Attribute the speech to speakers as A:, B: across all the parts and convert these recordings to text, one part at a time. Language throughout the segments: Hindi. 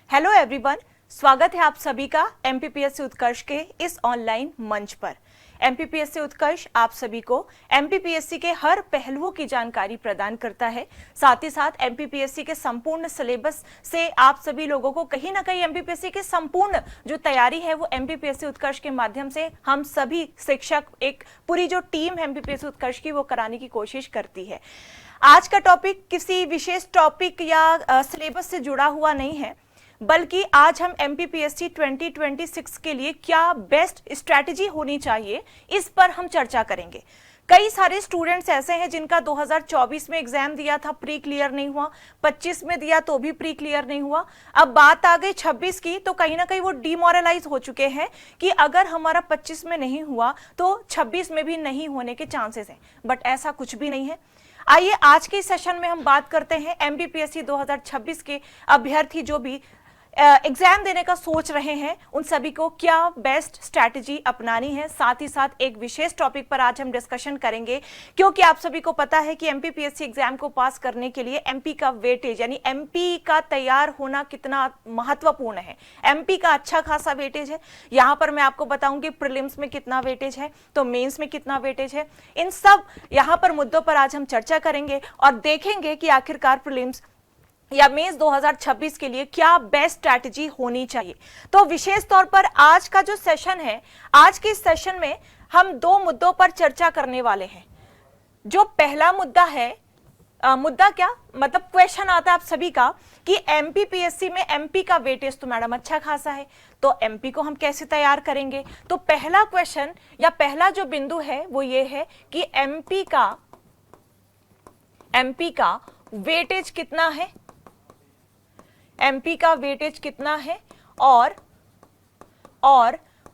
A: हेलो एवरीवन, स्वागत है आप सभी का एमपीपीएससी उत्कर्ष के इस ऑनलाइन मंच पर। एमपीपीएससी उत्कर्ष आप सभी को एमपीपीएससी के हर पहलुओं की जानकारी प्रदान करता है। साथ ही साथ एमपीपीएससी के संपूर्ण सिलेबस से आप सभी लोगों को कहीं ना कहीं एमपीपीएससी के संपूर्ण जो तैयारी है वो एमपीपीएससी उत्कर्ष के माध्यम से हम सभी शिक्षक, एक पूरी जो टीम है एमपीपीएससी उत्कर्ष की, वो कराने की कोशिश करती है। आज का टॉपिक किसी विशेष टॉपिक या सिलेबस से जुड़ा हुआ नहीं है, बल्कि आज हम एमपीपीएससी 2026 के लिए क्या बेस्ट स्ट्रैटेजी होनी चाहिए इस पर हम चर्चा करेंगे। कई सारे स्टूडेंट्स ऐसे हैं जिनका 2024 में एग्जाम दिया था, प्री क्लियर नहीं हुआ, 25 में दिया तो भी प्री क्लियर नहीं हुआ। अब बात आ गई 26 की, तो कहीं ना कहीं वो डिमोरलाइज हो चुके हैं कि अगर हमारा 25 में नहीं हुआ तो 26 में भी नहीं होने के चांसेस हैं। बट ऐसा कुछ भी नहीं है। आइए आज के सेशन में हम बात करते हैं एमपीपीएससी 2026 के अभ्यर्थी जो भी एग्जाम देने का सोच रहे हैं उन सभी को क्या बेस्ट स्ट्रैटेजी अपनानी है। साथ ही साथ एक विशेष टॉपिक पर आज हम डिस्कशन करेंगे, क्योंकि आप सभी को पता है कि एमपीपीएससी एग्जाम को पास करने के लिए एमपी का वेटेज यानी एमपी का तैयार होना कितना महत्वपूर्ण है। एमपी का अच्छा खासा वेटेज है। यहां पर मैं आपको बताऊंगी प्रीलिम्स में कितना वेटेज है, तो मेंस में कितना वेटेज है। इन सब यहां पर मुद्दों पर आज हम चर्चा करेंगे और देखेंगे कि आखिरकार प्रीलिम्स या मेंस 2026 के लिए क्या बेस्ट स्ट्रैटेजी होनी चाहिए। तो विशेष तौर पर आज का जो सेशन है, आज के इस सेशन में हम दो मुद्दों पर चर्चा करने वाले हैं। जो पहला मुद्दा है, मुद्दा क्या मतलब क्वेश्चन आता है आप सभी का कि एमपीपीएससी में एमपी का वेटेज तो मैडम अच्छा खासा है, तो एमपी को हम कैसे तैयार करेंगे। तो पहला क्वेश्चन या पहला जो बिंदु है वो ये है कि एमपी का वेटेज कितना है, एमपी का वेटेज कितना है और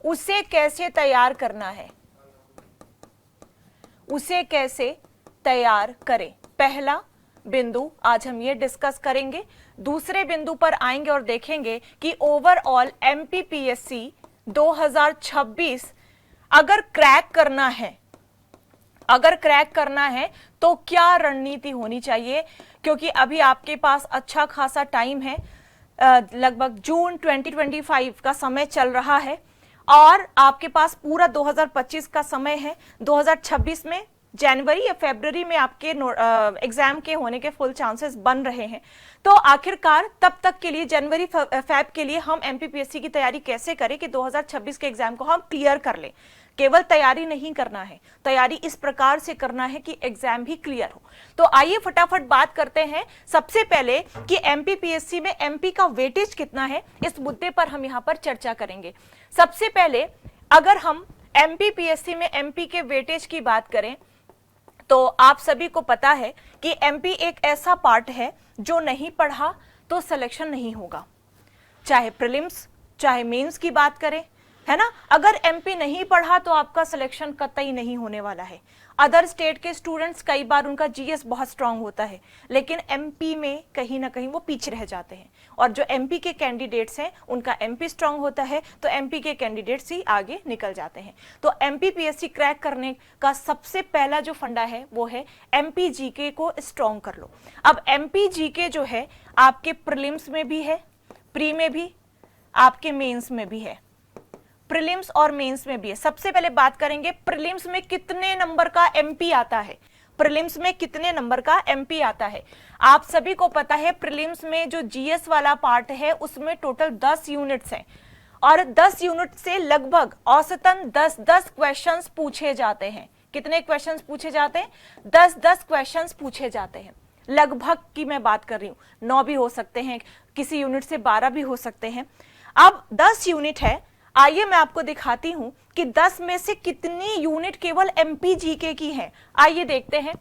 A: उसे कैसे तैयार करना है, उसे कैसे तैयार करें। पहला बिंदु आज हम ये डिस्कस करेंगे। दूसरे बिंदु पर आएंगे और देखेंगे कि ओवरऑल एमपीपीएससी 2026 अगर क्रैक करना है तो क्या रणनीति होनी चाहिए, क्योंकि अभी आपके पास अच्छा खासा टाइम है। लगभग जून 2025 का समय चल रहा है और आपके पास पूरा 2025 का समय है। 2026 में जनवरी या फरवरी में आपके एग्जाम के होने के फुल चांसेस बन रहे हैं। तो आखिरकार तब तक के लिए जनवरी फेब के लिए हम एमपीपीएससी की तैयारी कैसे करें कि 2026 के एग्जाम को हम क्लियर कर लें। केवल तैयारी नहीं करना है, तैयारी इस प्रकार से करना है कि एग्जाम भी क्लियर हो। तो आइए फटाफट बात करते हैं सबसे पहले कि एमपीपीएससी में एमपी का वेटेज कितना है। इस मुद्दे पर हम यहां पर चर्चा करेंगे। सबसे पहले अगर हम एमपीपीएससी में एमपी के वेटेज की बात करें तो आप सभी को पता है कि एमपी एक ऐसा पार्ट है जो नहीं पढ़ा तो सिलेक्शन नहीं होगा। चाहे प्रीलिम्स चाहे मेंस की बात करें, है ना। अगर एमपी नहीं पढ़ा तो आपका सिलेक्शन कतई नहीं होने वाला है। अदर स्टेट के स्टूडेंट्स कई बार उनका जीएस बहुत स्ट्रांग होता है, लेकिन एमपी में कहीं ना कहीं वो पीछे रह जाते हैं। और जो एमपी के कैंडिडेट्स हैं उनका एमपी स्ट्रांग होता है, तो एमपी के कैंडिडेट्स ही आगे निकल जाते हैं। तो एमपीपीएससी क्रैक करने का सबसे पहला जो फंडा है वो है एमपी जीके को स्ट्रांग कर लो। अब एमपी जीके जो है आपके प्रीलिम्स में भी है, प्री में भी, आपके मेंस में भी है, प्रीलिम्स और मेंस में भी है। सबसे पहले बात करेंगे प्रीलिम्स में कितने नंबर का एमपी आता है। प्रीलिम्स में कितने नंबर का एमपी आता है आप सभी को पता है। प्रीलिम्स में जो जीएस वाला पार्ट है उसमें टोटल 10 यूनिट्स हैं और 10 यूनिट से लगभग औसतन 10 क्वेश्चंस पूछे जाते हैं। कितने क्वेश्चंस पूछे जाते हैं? 10 क्वेश्चंस पूछे जाते हैं। लगभग की मैं बात कर रही हूं, 9 भी हो सकते हैं, किसी यूनिट से 12 भी हो सकते हैं। अब 10 यूनिट है, आइए मैं आपको दिखाती हूं कि 10 में से कितनी यूनिट केवल एमपी जीके की है। आइए देखते हैं।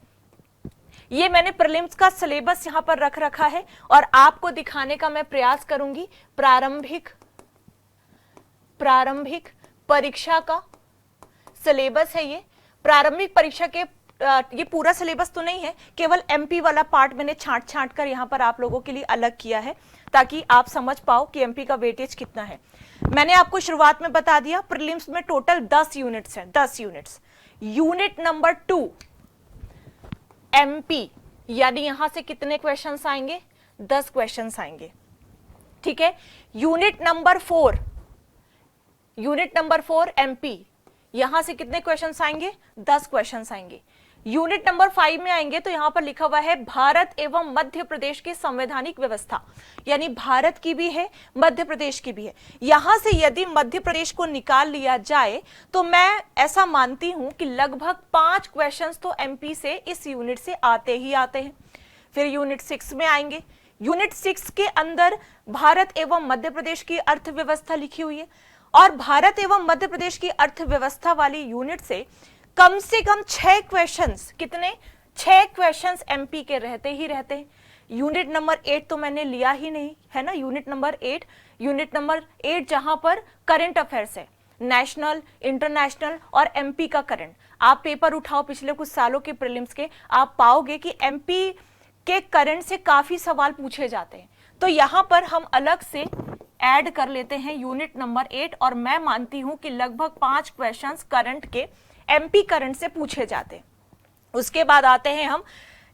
A: ये मैंने प्रीलिम्स का सिलेबस यहां पर रख रखा है और आपको दिखाने का मैं प्रयास करूंगी। प्रारंभिक परीक्षा का सिलेबस है ये। प्रारंभिक परीक्षा के ये पूरा सिलेबस तो नहीं है, केवल एमपी वाला पार्ट मैंने छांट कर यहां पर आप लोगों के लिए अलग किया है ताकि आप समझ पाओ कि एमपी का वेटेज कितना है। मैंने आपको शुरुआत में बता दिया प्रीलिम्स में टोटल 10 यूनिट्स हैं, 10 यूनिट्स। यूनिट नंबर 2 एमपी, यानी यहां से कितने क्वेश्चंस आएंगे? 10 क्वेश्चंस आएंगे। ठीक है। यूनिट नंबर 4 एमपी, यहां से कितने क्वेश्चंस आएंगे? 10 क्वेश्चंस आएंगे। यूनिट नंबर 5 में आएंगे तो यहां पर लिखा हुआ है भारत एवं मध्य प्रदेश की संवैधानिक व्यवस्था, यानी भारत की भी है, मध्य प्रदेश की भी है। यहां से यदि मध्य प्रदेश को निकाल लिया जाए तो मैं ऐसा मानती हूं कि लगभग 5 क्वेश्चंस तो एमपी से इस यूनिट से आते ही आते हैं। फिर यूनिट 6 में आएंगे। यूनिट 6 के अंदर भारत एवं मध्य प्रदेश की अर्थव्यवस्था लिखी हुई है, और भारत एवं मध्य प्रदेश की अर्थव्यवस्था वाली यूनिट से कम 6 क्वेश्चंस, कितने? 6 क्वेश्चंस एमपी के रहते ही रहते हैं। यूनिट नंबर 8 तो मैंने लिया ही नहीं है ना, यूनिट नंबर 8 जहां पर करंट अफेयर्स है, नेशनल, इंटरनेशनल और एमपी का करंट। आप पेपर उठाओ पिछले कुछ सालों के प्रीलिम्स के, आप पाओगे कि एमपी के करंट से काफी सवाल पूछे जाते हैं। तो यहां पर हम अलग से ऐड कर लेते हैं यूनिट नंबर 8, और मैं मानती हूं कि लगभग 5 क्वेश्चंस करंट के, एमपी करंट से पूछे जाते हैं। उसके बाद आते हैं हम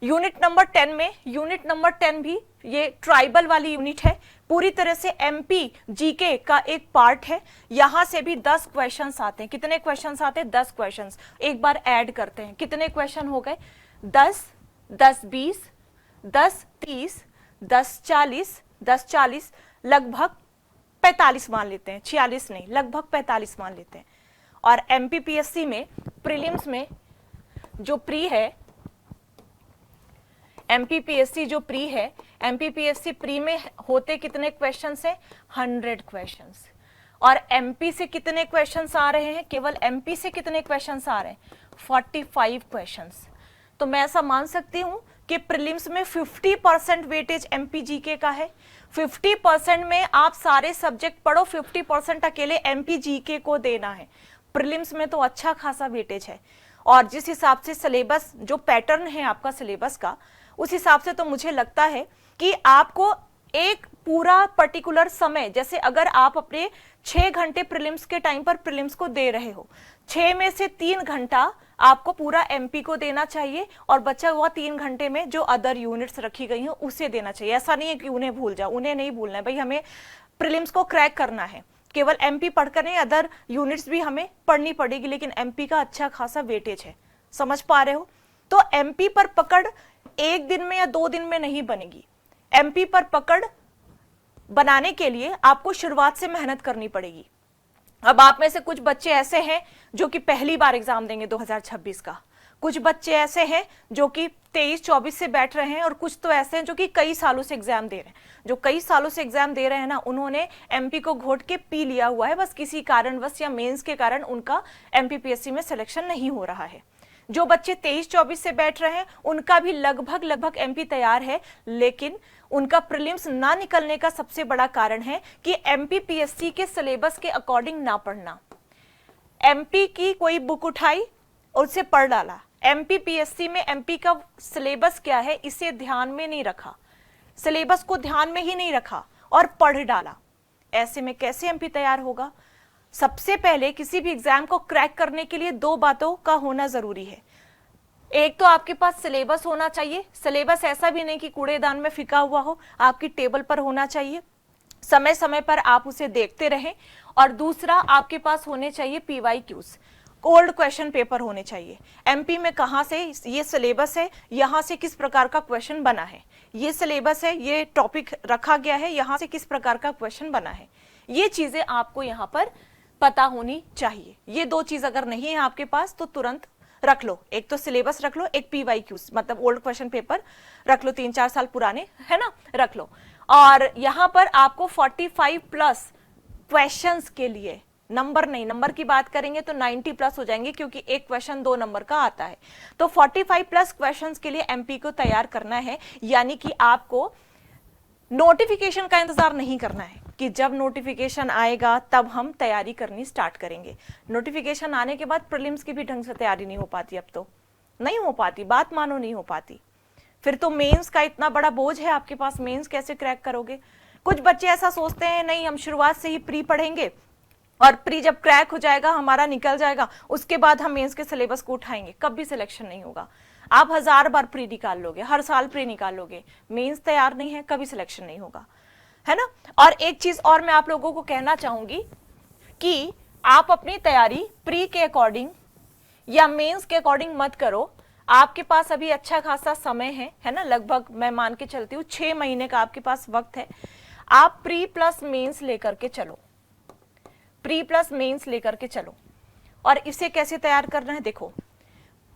A: यूनिट नंबर 10 में। यूनिट नंबर 10 भी ये ट्राइबल वाली यूनिट है, पूरी तरह से एमपी जीके का एक पार्ट है। यहां से भी 10 क्वेश्चंस आते हैं। कितने क्वेश्चंस आते हैं? 10 क्वेश्चंस। एक बार ऐड करते हैं, कितने क्वेश्चन हो गए? 10, 10 20, 10 30, 10 40, लगभग 45 मान लेते हैं, 46 नहीं, लगभग 45 मान लेते हैं। और एमपीपीएससी में प्रीलिम्स में जो प्री है, एमपीपीएससी प्री में होते कितने क्वेश्चंस हैं? 100 क्वेश्चंस। और एमपी से कितने क्वेश्चंस आ रहे हैं? केवल एमपी से कितने क्वेश्चंस आ रहे हैं? 45 क्वेश्चंस। तो मैं ऐसा मान सकती हूं कि प्रीलिम्स में 50% वेटेज एमपीजीके का है। 50% में आप सारे सब्जेक्ट पढ़ो, 50% अकेले एमपीजीके को देना है। प्रीलिम्स में तो अच्छा खासा वेटेज है, और जिस हिसाब से सिलेबस, जो पैटर्न है आपका सिलेबस का, उस हिसाब से तो मुझे लगता है कि आपको एक पूरा पर्टिकुलर समय, जैसे अगर आप अपने 6 घंटे प्रीलिम्स के टाइम पर प्रीलिम्स को दे रहे हो, 6 में से 3 घंटा आपको पूरा एमपी को देना चाहिए, और बचा हुआ 3 घंटे में जो अदर यूनिट्स रखी गई हैं उसे देना चाहिए। ऐसा नहीं है कि उन्हें भूल जाओ, उन्हें नहीं भूलना है भाई, हमें प्रीलिम्स को क्रैक करना है। केवल एमपी पढ़कर नहीं, अदर यूनिट्स भी हमें पढ़नी पड़ेगी, लेकिन एमपी का अच्छा खासा वेटेज है। समझ पा रहे हो? तो एमपी पर पकड़ 1 दिन में या 2 दिन में नहीं बनेगी। एमपी पर पकड़ बनाने के लिए आपको शुरुआत से मेहनत करनी पड़ेगी। अब आप में से कुछ बच्चे ऐसे हैं जो कि पहली बार एग्जाम देंगे 2026 का, कुछ बच्चे ऐसे हैं जो कि 23-24 से बैठ रहे हैं, और कुछ तो ऐसे हैं जो कि कई सालों से एग्जाम दे रहे हैं। जो कई सालों से एग्जाम दे रहे हैं ना, उन्होंने एमपी को घोट के पी लिया हुआ है, बस किसी कारणवश या मेंस के कारण उनका एमपीपीएससी में सिलेक्शन नहीं हो रहा है। जो बच्चे 23-24 से बैठ रहे हैं उनका भी लगभग एमपी तैयार है, लेकिन उनका प्रीलिम्स ना निकलने का सबसे बड़ा कारण है कि एमपीपीएससी के सिलेबस के अकॉर्डिंग ना पढ़ना। एमपी की कोई बुक उठाई और उसे पढ़ डाला, एमपीपीएससी में एमपी का सिलेबस क्या है इसे ध्यान में नहीं रखा, सिलेबस को ध्यान में ही नहीं रखा और पढ़ डाला। ऐसे में कैसे एमपी तैयार होगा? सबसे पहले किसी भी एग्जाम को क्रैक करने के लिए 2 बातों का होना जरूरी है। एक तो आपके पास सिलेबस होना चाहिए, सिलेबस ऐसा भी नहीं कि कूड़ेदान में फिका हुआ हो, आपकी टेबल पर होना चाहिए, समय समय पर आप उसे देखते रहें। और दूसरा, आपके पास होने चाहिए पीवाईक्यूज, ओल्ड क्वेश्चन पेपर होने चाहिए। एमपी में कहां से ये सिलेबस है, यहां से किस प्रकार का क्वेश्चन बना है, ये सिलेबस है, ये टॉपिक रखा गया है, यहां से किस प्रकार का क्वेश्चन बना है, ये चीजें आपको यहां पर पता होनी चाहिए। ये 2 चीज अगर नहीं है आपके पास तो तुरंत रख लो, एक तो सिलेबस रख लो, एक पीवाईक्यूज मतलब ओल्ड क्वेश्चन पेपर रख लो, 3-4 साल पुराने, है ना, रख लो। और यहां पर आपको 45+ क्वेश्चंस के लिए, नंबर नहीं, नंबर की बात करेंगे तो 90+ हो जाएंगे, क्योंकि एक क्वेश्चन 2 नंबर का आता है। तो 45+ क्वेश्चंस के लिए एमपी को तैयार करना है, यानी कि आपको नोटिफिकेशन का इंतजार नहीं करना है कि जब नोटिफिकेशन आएगा तब हम तैयारी करनी स्टार्ट करेंगे। नोटिफिकेशन आने के बाद प्रीलिम्स की भी ढंग से तैयारी नहीं हो पाती, अब तो नहीं हो पाती, बात मानो नहीं हो पाती। फिर तो मेंस का इतना बड़ा बोझ है आपके पास, मेंस कैसे क्रैक करोगे? कुछ बच्चे ऐसा सोचते हैं, नहीं हम शुरुआत से ही प्री पढ़ेंगे और प्री जब क्रैक हो जाएगा, हमारा निकल जाएगा, उसके बाद हम मेंस के सिलेबस को उठाएंगे। कभी सिलेक्शन नहीं होगा। आप 1000 बार प्री निकाल लोगे, हर साल प्री निकाल लोगे, मेंस तैयार नहीं है, कभी सिलेक्शन नहीं होगा। है ना। और एक चीज और मैं आप लोगों को कहना चाहूंगी कि आप अपनी तैयारी प्री के अकॉर्डिंग या मेंस के अकॉर्डिंग मत करो। आपके पास अभी अच्छा खासा समय है ना, लगभग मैं मान के चलती हूँ 6 महीने का आपके पास वक्त है। आप प्री प्लस मेंस लेकर के चलो, प्री प्लस मेंस लेकर के चलो। और इसे कैसे तैयार करना है, देखो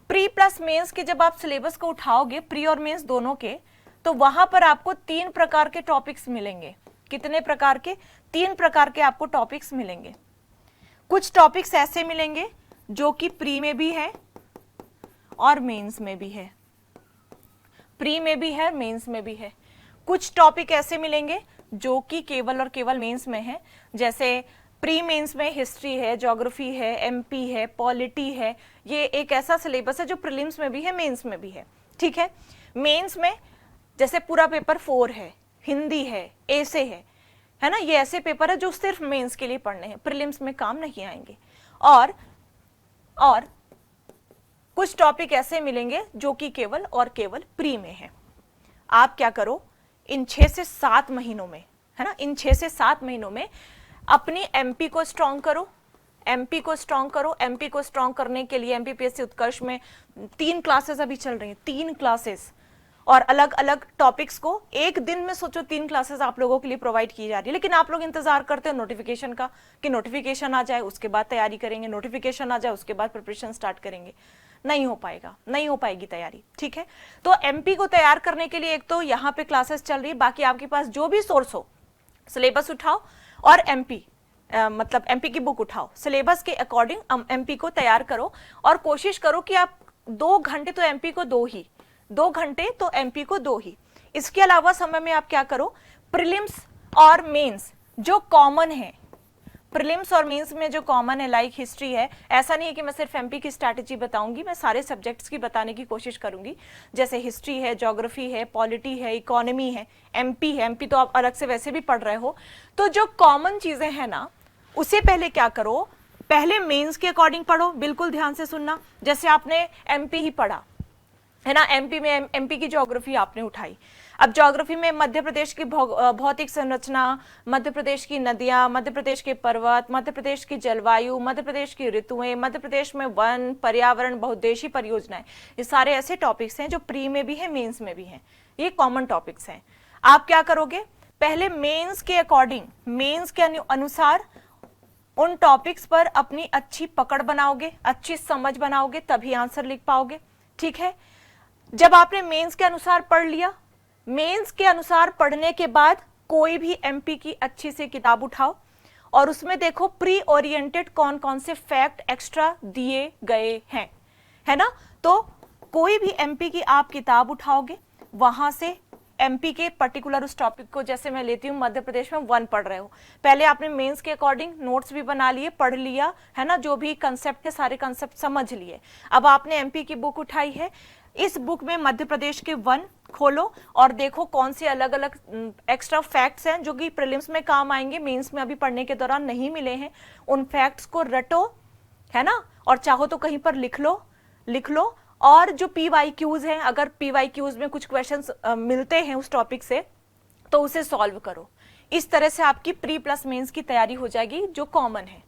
A: प्री प्लस मेंस के जब आप सिलेबस को उठाओगे, प्री और मेंस दोनों के, तो वहां पर आपको 3 प्रकार के टॉपिक्स मिलेंगे। कितने प्रकार के? 3 प्रकार के आपको टॉपिक्स मिलेंगे। कुछ टॉपिक्स ऐसे मिलेंगे जो कि प्री में भी है और मेंस में भी है, प्री में भी है, मेंस में भी है। कुछ टॉपिक ऐसे मिलेंगे जो कि केवल और केवल मेंस में है, जैसे प्री मेंस में हिस्ट्री है, ज्योग्राफी है, एमपी है, पॉलिटी है। ये एक ऐसा सिलेबस है जो प्रीलिम्स में भी है, मेंस में भी है, ठीक है। मेंस में जैसे पूरा पेपर 4 है, हिंदी है, ऐसे है ना, ये ऐसे पेपर है जो सिर्फ मेंस के लिए पढ़ने हैं, प्रीलिम्स में काम नहीं आएंगे। और कुछ टॉपिक ऐसे मिलेंगे जो कि केवल और केवल प्री में है। आप क्या करो, इन 6 से 7 महीनों में, है ना, इन 6 से 7 महीनों में अपनी एमपी को स्ट्रॉन्ग करो, एमपी को स्ट्रॉन्ग करो। एमपी को स्ट्रॉन्ग करने के लिए एमपीपीएससी उत्कर्ष में 3 क्लासेस अभी चल रही हैं, 3 क्लासेस, और अलग अलग टॉपिक्स को एक दिन में सोचो 3 क्लासेस आप लोगों के लिए प्रोवाइड की जा रही है। लेकिन आप लोग इंतजार करते हो नोटिफिकेशन का, कि नोटिफिकेशन आ जाए उसके बाद तैयारी करेंगे, नोटिफिकेशन आ जाए उसके बाद प्रिपरेशन स्टार्ट करेंगे। नहीं हो पाएगा, नहीं हो पाएगी तैयारी, ठीक है। तो एमपी को तैयार करने के लिए एक तो यहाँ पे क्लासेस चल रही है, बाकी आपके पास जो भी सोर्स हो, सिलेबस उठाओ और एमपी मतलब एमपी की बुक उठाओ, सिलेबस के अकॉर्डिंग एमपी को तैयार करो। और कोशिश करो कि आप 2 घंटे तो एमपी को 2 घंटे तो एमपी को 2 ही। इसके अलावा समय में आप क्या करो, प्रीलिम्स और मेंस जो कॉमन है, प्रीलिम्स और मेंस में जो कॉमन है, लाइक हिस्ट्री है, ऐसा नहीं है कि मैं सिर्फ एमपी की स्ट्रैटेजी बताऊंगी, मैं सारे सब्जेक्ट्स की बताने की कोशिश करूंगी। जैसे हिस्ट्री है, ज्योग्राफी है, पॉलिटी है, इकोनॉमी है, एमपी है, एमपी तो आप अलग से वैसे भी पढ़ रहे हो। तो जो कॉमन चीजें हैं ना, उसे पहले क्या करो, पहले मेंस के अकॉर्डिंग पढ़ो। बिल्कुल ध्यान से सुनना, जैसे आपने एमपी ही पढ़ा है ना, एमपी में एमपी की ज्योग्राफी आपने उठाई। अब ज्योग्राफी में मध्य प्रदेश की भौतिक संरचना, मध्य प्रदेश की नदियां, मध्य प्रदेश के पर्वत, मध्य प्रदेश की जलवायु, मध्य प्रदेश की ऋतुएं, मध्य प्रदेश में वन, पर्यावरण, बहुउद्देशीय परियोजनाएं, ये सारे ऐसे टॉपिक्स हैं जो प्री में भी है, मेंस में भी हैं। ये कॉमन टॉपिक्स हैं। आप क्या करोगे, पहले मेंस के अकॉर्डिंग, मेंस के अनुसार उन टॉपिक्स पर अपनी अच्छी पकड़ बनाओगे, अच्छी समझ बनाओगे, तभी आंसर लिख पाओगे, ठीक है। जब आपने मेंस के अनुसार पढ़ लिया, मेंस के अनुसार पढ़ने के बाद कोई भी एमपी की अच्छी सी किताब उठाओ और उसमें देखो प्री ओरिएंटेड कौन कौन से फैक्ट एक्स्ट्रा दिए गए हैं, है ना। तो कोई भी एमपी की आप किताब उठाओगे, वहां से एमपी के पर्टिकुलर उस टॉपिक को, जैसे मैं लेती हूँ मध्य प्रदेश में 1 पढ़ रहे हो, पहले आपने मेंस के अकॉर्डिंग नोट्स भी बना लिए, पढ़ लिया, है ना, जो भी कंसेप्ट है सारे कंसेप्ट समझ लिए। अब आपने एमपी की बुक उठाई है, इस बुक में मध्य प्रदेश के 1 खोलो और देखो कौन से अलग अलग एक्स्ट्रा फैक्ट्स हैं जो कि प्रीलिम्स में काम आएंगे, मेंस में अभी पढ़ने के दौरान नहीं मिले हैं। उन फैक्ट्स को रटो, है ना, और चाहो तो कहीं पर लिख लो। और जो पीवाईक्यूज हैं, अगर पीवाईक्यूज में कुछ क्वेश्चंस मिलते हैं उस टॉपिक से, तो उसे सॉल्व करो। इस तरह से आपकी प्री प्लस मेंस की तैयारी हो जाएगी जो कॉमन है।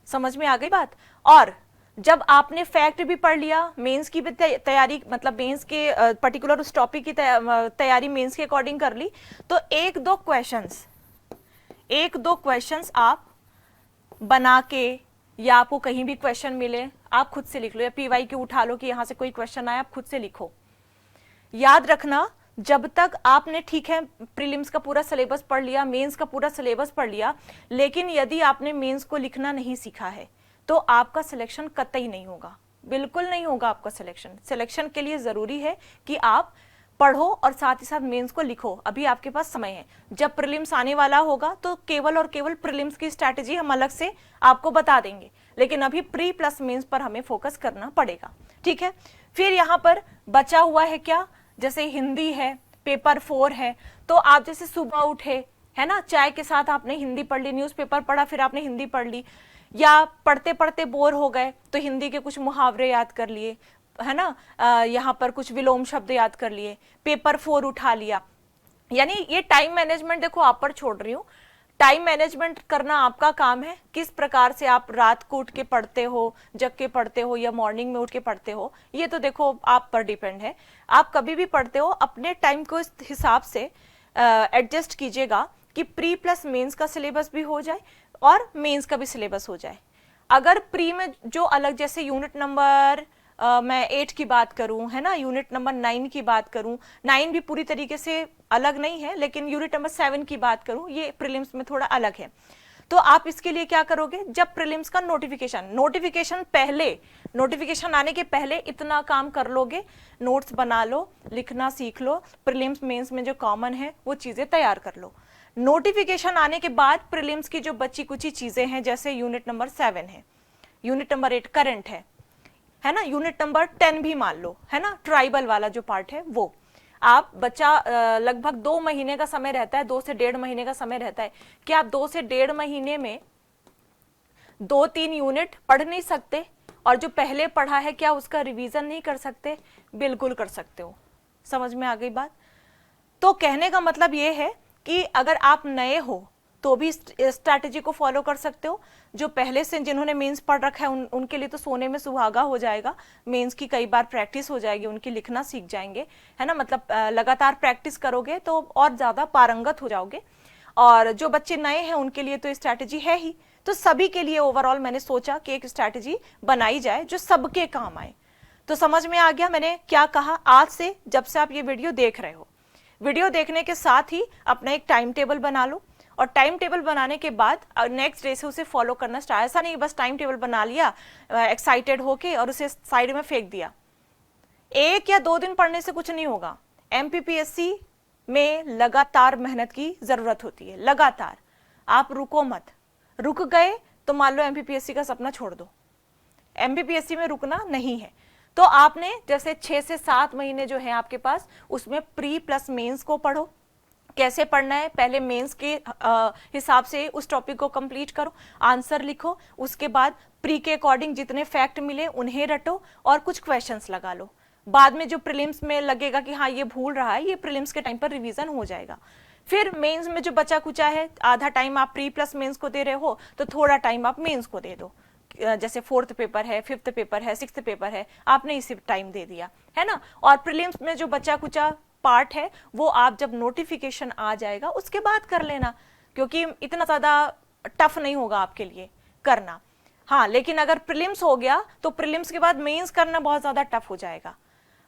A: समझ में आ गई बात। और जब आपने फैक्ट भी पढ़ लिया, मेंस की भी तैयारी, मतलब मेंस के पर्टिकुलर उस टॉपिक की तैयारी मेंस के अकॉर्डिंग कर ली, तो 1-2 क्वेश्चंस आप बना के, या आपको कहीं भी क्वेश्चन मिले आप खुद से लिख लो, या पीवाईक्यू उठा लो कि यहां से कोई क्वेश्चन आया, आप खुद से लिखो। याद रखना, जब तक आपने, ठीक है, प्रीलिम्स का पूरा सिलेबस पढ़ लिया, मेंस का पूरा सिलेबस पढ़ लिया, लेकिन यदि आपने मेंस को लिखना नहीं सीखा है तो आपका सिलेक्शन कतई नहीं होगा, बिल्कुल नहीं होगा आपका सिलेक्शन। सिलेक्शन के लिए जरूरी है कि आप पढ़ो और साथ ही साथ मेंस को लिखो। अभी आपके पास समय है, जब प्रीलिम्स आने वाला होगा तो केवल और केवल प्रीलिम्स की स्ट्रैटेजी हम अलग से आपको बता देंगे, लेकिन अभी प्री प्लस मेंस पर हमें फोकस करना पड़ेगा, ठीक है। फिर यहाँ पर बचा हुआ है क्या, जैसे हिंदी है, पेपर 4 है, तो आप जैसे सुबह उठे, है ना, चाय के साथ आपने हिंदी पढ़ ली, न्यूज़पेपर पढ़ा, फिर आपने हिंदी पढ़ ली, या पढ़ते पढ़ते बोर हो गए तो हिंदी के कुछ मुहावरे याद कर लिए, है ना, यहाँ पर कुछ विलोम शब्द याद कर लिए, पेपर 4 उठा लिया, यानी ये टाइम मैनेजमेंट देखो आप पर छोड़ रही हूँ, टाइम मैनेजमेंट करना आपका काम है। किस प्रकार से आप रात को उठ के पढ़ते हो, जग के पढ़ते हो या मॉर्निंग में उठ के पढ़ते हो, ये तो देखो आप पर डिपेंड है। आप कभी भी पढ़ते हो अपने टाइम को इस हिसाब से एडजस्ट कीजिएगा कि प्री प्लस मेंस का सिलेबस भी हो जाए और मेंस का भी सिलेबस हो जाए। अगर प्री में जो अलग, जैसे यूनिट नंबर मैं 8 की बात करूं, है ना, यूनिट नंबर 9 की बात करूं, 9 भी पूरी तरीके से अलग नहीं है, लेकिन यूनिट नंबर 7 की बात करूं, ये प्रीलिम्स में थोड़ा अलग है। तो आप इसके लिए क्या करोगे, जब प्रीलिम्स का नोटिफिकेशन आने के पहले इतना काम कर लोगे, नोट्स बना लो, लिखना सीख लो, प्रीलिम्स मेंस में जो कॉमन है वो चीजें तैयार कर लो। नोटिफिकेशन आने के बाद प्रीलिम्स की जो बची कुची चीजें हैं, जैसे यूनिट नंबर 7 है, यूनिट नंबर 8 करंट है ना, यूनिट नंबर 10 भी मान लो, है ना, ट्राइबल वाला जो पार्ट है वो आप बच्चा लगभग 2 महीने का समय रहता है, 2 से 1.5 महीने का समय रहता है। क्या आप 2 से 1.5 महीने में 2-3 यूनिट पढ़ नहीं सकते? और जो पहले पढ़ा है क्या उसका रिवीजन नहीं कर सकते? बिल्कुल कर सकते हो। समझ में आ गई बात? तो कहने का मतलब ये है कि अगर आप नए हो तो भी स्ट्रैटेजी को फॉलो कर सकते हो। जो पहले से जिन्होंने मेंस पढ़ रखा है उनके लिए तो सोने में सुहागा हो जाएगा, मेंस की कई बार प्रैक्टिस हो जाएगी, उनकी लिखना सीख जाएंगे, है ना, मतलब लगातार प्रैक्टिस करोगे तो और ज्यादा पारंगत हो जाओगे। और जो बच्चे नए हैं उनके लिए तो स्ट्रैटेजी है ही। तो सभी के लिए ओवरऑल मैंने सोचा कि एक स्ट्रैटेजी बनाई जाए जो सबके काम आए। तो समझ में आ गया मैंने क्या कहा? आज से, जब से आप ये वीडियो देख रहे हो, वीडियो देखने के साथ ही अपना एक टाइम टेबल बना लो, और टाइम टेबल बनाने के बाद नेक्स्ट डे से उसे फॉलो करना स्टार्ट। ऐसा नहीं बस टाइम टेबल बना लिया एक्साइटेड होके और उसे साइड में फेंक दिया। 1 या 2 दिन पढ़ने से कुछ नहीं होगा। एमपीपीएससी में लगातार मेहनत की जरूरत होती है, लगातार। आप रुको मत, रुक गए तो मान लो एमपीपीएससी का सपना छोड़ दो। एमपीपीएससी में रुकना नहीं है। तो आपने जैसे 6 से 7 महीने जो है आपके पास, उसमें प्री प्लस मेंस को पढ़ो। कैसे पढ़ना है? पहले मेंस के हिसाब से उस टॉपिक को कंप्लीट करो, आंसर लिखो, उसके बाद प्री के अकॉर्डिंग जितने फैक्ट मिले उन्हें रटो और कुछ क्वेश्चंस लगा लो। बाद में जो प्रीलिम्स में लगेगा कि हाँ ये भूल रहा है, ये प्रीलिम्स के टाइम पर रिवीजन हो जाएगा। फिर मेंस में जो बचा कुचा है, आधा टाइम आप प्री प्लस मेंस को दे रहे हो तो थोड़ा टाइम आप मेंस को दे दो। जैसे 4th पेपर है, 5th पेपर है, 6th पेपर है, आपने इसी टाइम दे दिया, है ना। और प्रीलिम्स में जो बचा कुचा पार्ट है वो आप जब नोटिफिकेशन आ जाएगा उसके बाद कर लेना, क्योंकि इतना ज्यादा टफ नहीं होगा आपके लिए करना। हाँ, लेकिन अगर प्रीलिम्स हो गया तो प्रीलिम्स के बाद मेंस करना बहुत ज्यादा टफ हो जाएगा।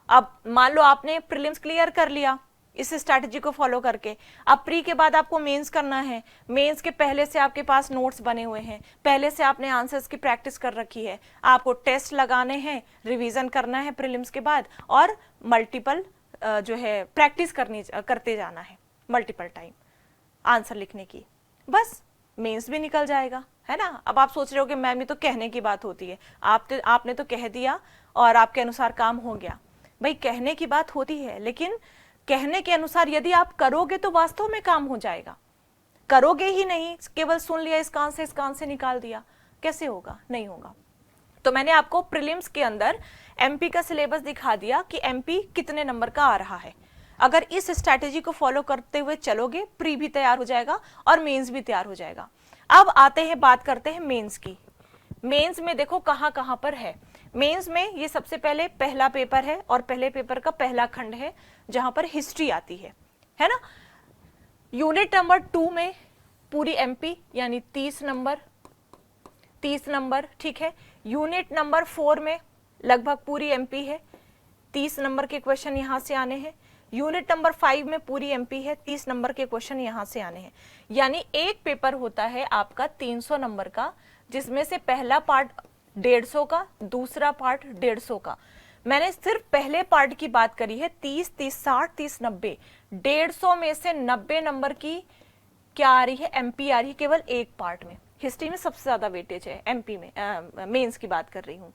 A: अब मान लो आपने प्रीलिम्स क्लियर कर लिया इस स्ट्रैटेजी को फॉलो करके, अब प्री के बाद आपको मेंस करना है। मेंस के पहले से आपके पास नोट्स बने हुए हैं, पहले से आपने आंसर्स की प्रैक्टिस कर रखी है, आपको टेस्ट लगाने हैं, रिवीजन करना है प्रीलिम्स के बाद, और मल्टीपल जो है प्रैक्टिस करते जाना है मल्टीपल टाइम आंसर लिखने की। बस मेंस भी निकल जाएगा, है ना। अब आप सोच रहे हो कि मैम ये तो कहने की बात होती है, आपने तो कह दिया और आपके अनुसार काम हो गया। भाई कहने की बात होती है, लेकिन कहने के अनुसार यदि आप करोगे तो वास्तव में काम हो जाएगा। करोगे ही नहीं, केवल सुन लिया इस कान से निकाल दिया, कैसे होगा? नहीं होगा। तो मैंने आपको प्रीलिम्स के अंदर एमपी का सिलेबस दिखा दिया कि एमपी कितने नंबर का आ रहा है। अगर इस स्ट्रैटेजी को फॉलो करते हुए चलोगे, प्री भी तैयार हो जाएगा और मेंस भी तैयार हो जाएगा। अब आते हैं, बात करते हैं मेंस की। मेंस में देखो कहां कहां पर है। मेंस में ये सबसे पहले पहला पेपर है और पहले पेपर का पहला खंड है जहां पर हिस्ट्री आती है ना। यूनिट नंबर 2 में पूरी एमपी यानी 30 नंबर, ठीक है। यूनिट नंबर 4 में लगभग पूरी एमपी है, 30 नंबर के क्वेश्चन यहां से आने हैं। यूनिट नंबर 5 में पूरी एमपी है, 30 नंबर के क्वेश्चन यहां से आने हैं। यानी एक पेपर होता है आपका 300 नंबर का, जिसमें से पहला पार्ट 150 का, दूसरा पार्ट 150 का। मैंने सिर्फ पहले पार्ट की बात करी है, 30, 30, 60, 30, 90। 150 में से 90 नंबर की क्या आ रही है? एमपी आ रही है केवल एक पार्ट में। हिस्ट्री में सबसे ज्यादा वेटेज है एमपी में, मेंस की बात कर रही हूं।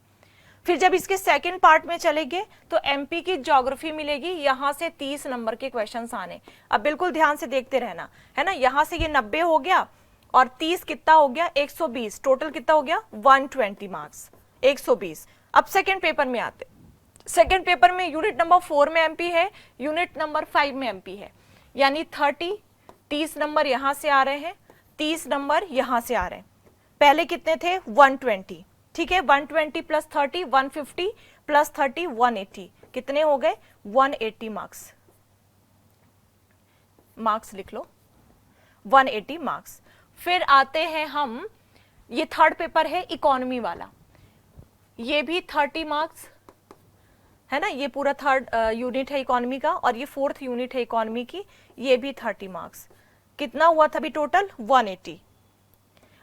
A: फिर जब इसके सेकंड पार्ट में चलेंगे तो एमपी की ज्योग्राफी मिलेगी, यहां से 30 नंबर के क्वेश्चंस आने। अब बिल्कुल ध्यान से देखते रहना, है ना। यहां से ये 90 हो गया और 30 कितना हो गया? 120। टोटल कितना हो गया? 120 मार्क्स, 120। अब सेकंड पेपर में आते। सेकंड पेपर में यूनिट नंबर 4 में एमपी है, यूनिट नंबर 5 में एमपी है। यानी 30 नंबर यहां से आ रहे हैं, 30 नंबर यहां से आ रहे हैं। पहले कितने थे? 120, ठीक है। 120 प्लस 30 150 प्लस 30 180, कितने हो गए? 180 मार्क्स लिख लो, 180 मार्क्स। फिर आते हैं हम, ये थर्ड पेपर है इकोनॉमी वाला, ये भी 30 मार्क्स है ना, ये पूरा थर्ड यूनिट है इकोनॉमी का, और ये फोर्थ यूनिट है इकोनॉमी की, ये भी 30 मार्क्स। कितना हुआ था अभी टोटल? 180,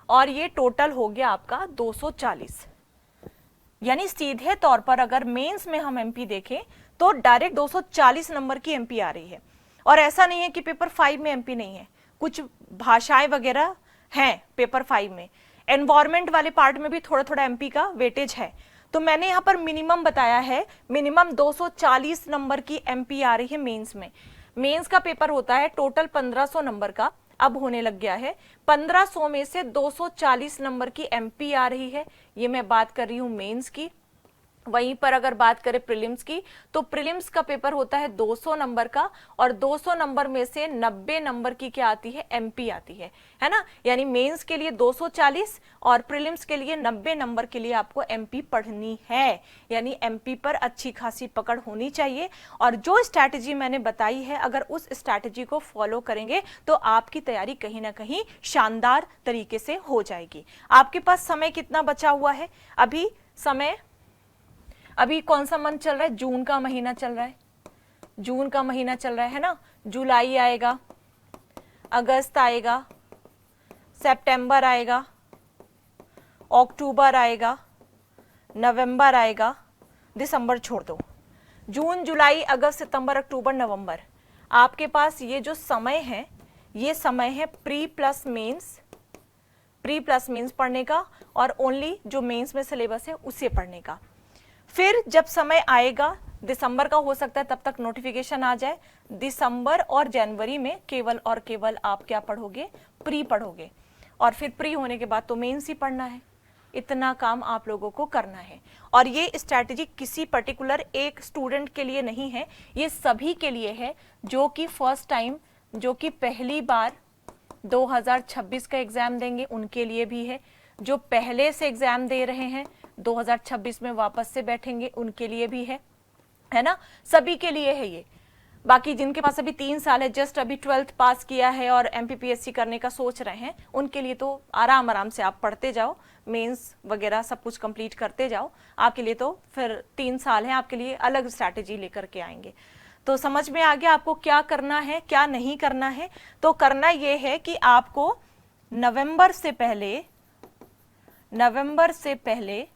A: और ये टोटल हो गया आपका 240। यानी सीधे तौर पर अगर मेंस में हम एमपी देखें तो डायरेक्ट 240 नंबर की एमपी आ रही है। और ऐसा नहीं है कि पेपर 5 में एमपी नहीं है, कुछ भाषाएं वगैरह हैं पेपर 5 में, एनवायरमेंट वाले पार्ट में भी थोड़ा थोड़ा एमपी का वेटेज है। तो मैंने यहाँ पर मिनिमम बताया है, मिनिमम 240 नंबर की एमपी आ रही है मेंस में। मेंस का पेपर होता है टोटल 1500 नंबर का, अब होने लग गया है 1500 में से 240 नंबर की एमपी आ रही है। ये मैं बात कर रही हूं मेंस की। वहीं पर अगर बात करें प्रीलिम्स की, तो प्रीलिम्स का पेपर होता है 200 नंबर का, और 200 नंबर में से 90 नंबर की क्या आती है? एमपी आती है ना। यानी मेंस के लिए 240 और प्रीलिम्स के लिए 90 नंबर के लिए आपको एमपी पढ़नी है। यानी एमपी पर अच्छी खासी पकड़ होनी चाहिए, और जो स्ट्रैटेजी मैंने बताई है अगर उस स्ट्रैटेजी को फॉलो करेंगे तो आपकी तैयारी कहीं ना कहीं शानदार तरीके से हो जाएगी। आपके पास समय कितना बचा हुआ है? अभी समय, अभी कौन सा मंथ चल रहा है? जून का महीना चल रहा है, जून का महीना चल रहा है ना। जुलाई आएगा, अगस्त आएगा, सितंबर आएगा, अक्टूबर आएगा, नवंबर आएगा, दिसंबर छोड़ दो। जून, जुलाई, अगस्त, सितंबर, अक्टूबर, नवंबर, आपके पास ये जो समय है, ये समय है प्री प्लस मेंस पढ़ने का, और ओनली जो मेंस में सिलेबस है उसे पढ़ने का। फिर जब समय आएगा दिसंबर का, हो सकता है तब तक नोटिफिकेशन आ जाए, दिसंबर और जनवरी में केवल और केवल आप क्या पढ़ोगे? प्री पढ़ोगे, और फिर प्री होने के बाद तो मेंस ही पढ़ना है। इतना काम आप लोगों को करना है, और ये स्ट्रैटेजी किसी पर्टिकुलर एक स्टूडेंट के लिए नहीं है, ये सभी के लिए है जो कि फर्स्ट टाइम, जो कि पहली बार 2026 का एग्जाम देंगे उनके लिए भी है, जो पहले से एग्जाम दे रहे हैं 2026 में वापस से बैठेंगे उनके लिए भी है ना, सभी के लिए है ये। बाकी जिनके पास अभी 3 साल है, जस्ट अभी 12th पास किया है और एमपीपीएससी करने का सोच रहे हैं, उनके लिए तो आराम से आप पढ़ते जाओ, मेंस वगैरह सब कुछ कंप्लीट करते जाओ। आपके लिए तो फिर 3 साल है, आपके लिए अलग स्ट्रैटेजी लेकर के आएंगे। तो समझ में आ गया आपको क्या करना है क्या नहीं करना है। तो करना ये है कि आपको नवंबर से पहले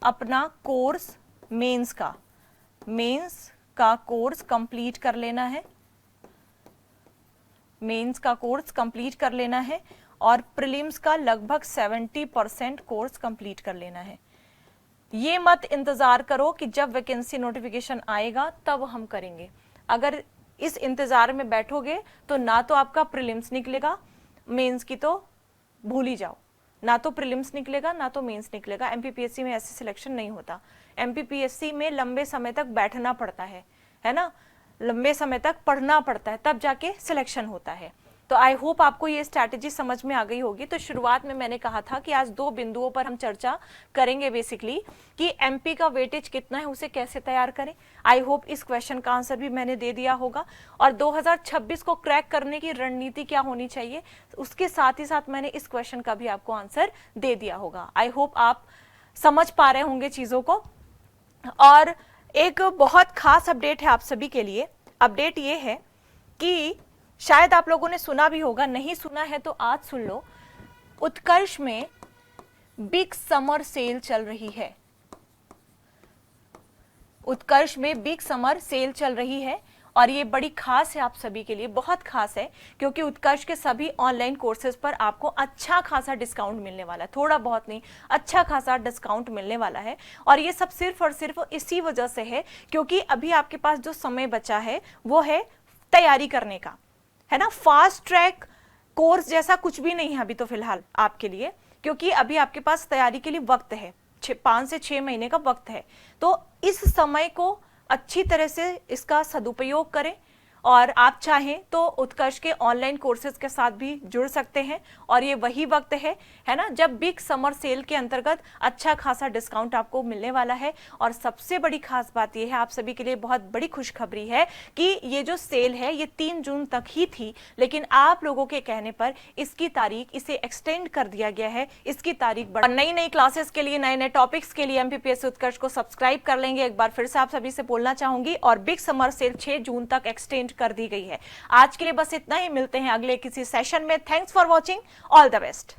A: अपना कोर्स मेंस का कोर्स कंप्लीट कर लेना है, मेंस का कोर्स कंप्लीट कर लेना है, और प्रीलिम्स का लगभग 70% कोर्स कंप्लीट कर लेना है। ये मत इंतजार करो कि जब वैकेंसी नोटिफिकेशन आएगा तब हम करेंगे। अगर इस इंतजार में बैठोगे तो ना तो आपका प्रीलिम्स निकलेगा, मेंस की तो भूल ही जाओ, ना तो प्रीलिम्स निकलेगा ना तो मेंस निकलेगा। एमपीपीएससी में ऐसे सिलेक्शन नहीं होता। एमपीपीएससी में लंबे समय तक बैठना पड़ता है ना, लंबे समय तक पढ़ना पड़ता है, तब जाके सिलेक्शन होता है। तो आई होप आपको ये स्ट्रैटेजी समझ में आ गई होगी। तो शुरुआत में मैंने कहा था कि आज 2 बिंदुओं पर हम चर्चा करेंगे बेसिकली, कि एमपी का वेटेज कितना है, उसे कैसे तैयार करें। आई होप इस क्वेश्चन का आंसर भी मैंने दे दिया होगा, और 2026 को क्रैक करने की रणनीति क्या होनी चाहिए, उसके साथ ही साथ मैंने इस क्वेश्चन का भी आपको आंसर दे दिया होगा। आई होप आप समझ पा रहे होंगे चीजों को। और एक बहुत खास अपडेट है आप सभी के लिए। अपडेट ये है कि शायद आप लोगों ने सुना भी होगा, नहीं सुना है तो आज सुन लो। उत्कर्ष में बिग समर सेल चल रही है, उत्कर्ष में बिग समर सेल चल रही है, और ये बड़ी खास है आप सभी के लिए, बहुत खास है, क्योंकि उत्कर्ष के सभी ऑनलाइन कोर्सेज पर आपको अच्छा खासा डिस्काउंट मिलने वाला है। थोड़ा बहुत नहीं, अच्छा खासा डिस्काउंट मिलने वाला है। और ये सब सिर्फ और सिर्फ इसी वजह से है क्योंकि अभी आपके पास जो समय बचा है वो है तैयारी करने का, है ना। फास्ट ट्रैक कोर्स जैसा कुछ भी नहीं है अभी तो फिलहाल आपके लिए, क्योंकि अभी आपके पास तैयारी के लिए वक्त है, 5 से 6 महीने का वक्त है। तो इस समय को अच्छी तरह से इसका सदुपयोग करें और आप चाहें तो उत्कर्ष के ऑनलाइन कोर्सेज के साथ भी जुड़ सकते हैं। और ये वही वक्त है ना, जब बिग समर सेल के अंतर्गत अच्छा खासा डिस्काउंट आपको मिलने वाला है। और सबसे बड़ी खास बात ये है, आप सभी के लिए बहुत बड़ी खुशखबरी है कि ये जो सेल है ये 3 जून तक ही थी, लेकिन आप लोगों के कहने पर इसकी तारीख इसे एक्सटेंड कर दिया गया है, इसकी तारीख बढ़। नई नई क्लासेस के लिए, नए नए टॉपिक्स के लिए एमपीपीएससी उत्कर्ष को सब्सक्राइब कर लेंगे। एक बार फिर से आप सभी से बोलना चाहूंगी। और बिग समर सेल 6 जून तक एक्सटेंड कर दी गई है। आज के लिए बस इतना ही, मिलते हैं अगले किसी सेशन में। Thanks for watching, all the best.